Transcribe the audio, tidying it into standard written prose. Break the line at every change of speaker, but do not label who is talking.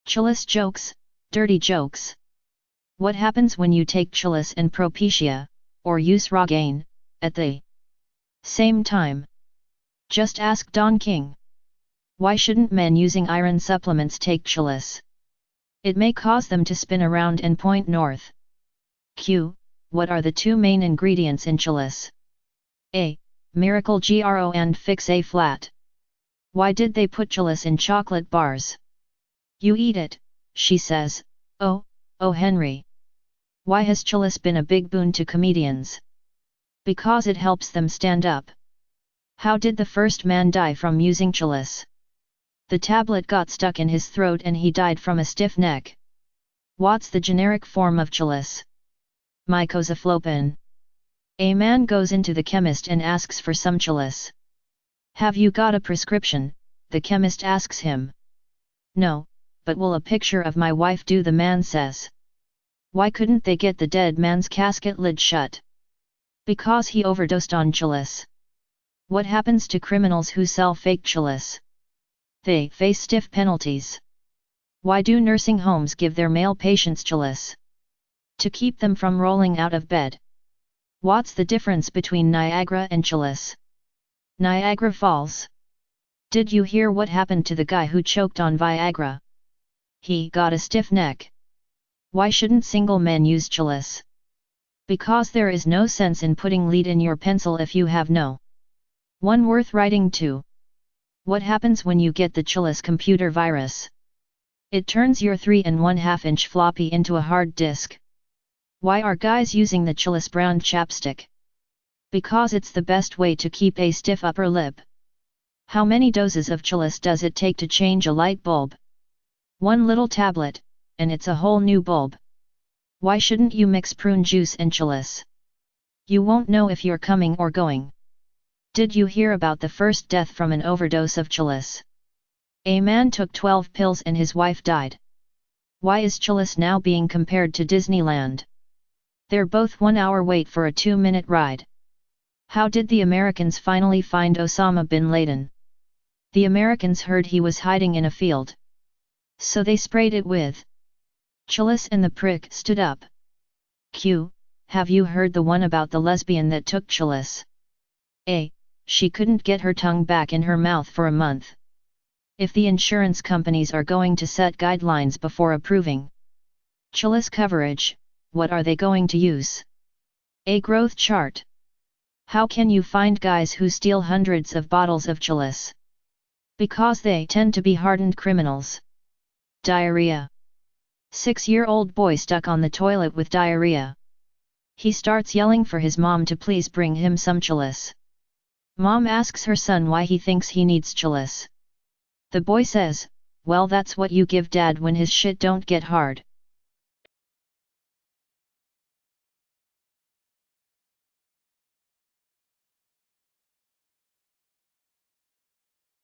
Cialis jokes, dirty jokes. What happens when you take Cialis and Propecia, or use Rogaine, at the same time? Just ask Don King. Why shouldn't men using iron supplements take Cialis? It may cause them to spin around and point north. Q. What are the two main ingredients in Cialis? A. Miracle GRO and Fix A flat. Why did they put Cialis in chocolate bars? You eat it, she says. Oh Henry. Why has Cialis been a big boon to comedians? Because it helps them stand up. How did the first man die from using Cialis? The tablet got stuck in his throat and he died from a stiff neck. What's the generic form of Cialis? Mycosaflopin. A man goes into the chemist and asks for some Cialis. Have you got a prescription? The chemist asks him. No, but will a picture of my wife do? The man says. Why couldn't they get the dead man's casket lid shut? Because he overdosed on Cialis. What happens to criminals who sell fake Cialis? They face stiff penalties. Why do nursing homes give their male patients Cialis? To keep them from rolling out of bed. What's the difference between Niagara and Cialis? Niagara Falls. Did you hear what happened to the guy who choked on Viagra? He got a stiff neck. Why shouldn't single men use Cialis? Because there is no sense in putting lead in your pencil if you have no one worth writing to. What happens when you get the Cialis computer virus? It turns your 3.5-inch floppy into a hard disk. Why are guys using the Cialis brown chapstick? Because it's the best way to keep a stiff upper lip. How many doses of Cialis does it take to change a light bulb? One little tablet, and it's a whole new bulb. Why shouldn't you mix prune juice and Cialis? You won't know if you're coming or going. Did you hear about the first death from an overdose of Cialis? A man took 12 pills and his wife died. Why is Cialis now being compared to Disneyland? They're both 1 hour wait for a 2-minute ride. How did the Americans finally find Osama bin Laden? The Americans heard he was hiding in a field. So they sprayed it with Cialis and the prick stood up. Q. Have you heard the one about the lesbian that took Cialis? A. She couldn't get her tongue back in her mouth for a month. If the insurance companies are going to set guidelines before approving Cialis coverage, what are they going to use? A growth chart. How can you find guys who steal hundreds of bottles of Cialis? Because they tend to be hardened criminals. Diarrhea. 6-year-old boy stuck on the toilet with diarrhea. He starts yelling for his mom to please bring him some Cialis. Mom asks her son why he thinks he needs Cialis. The boy says, well, that's what you give dad when his shit don't get hard.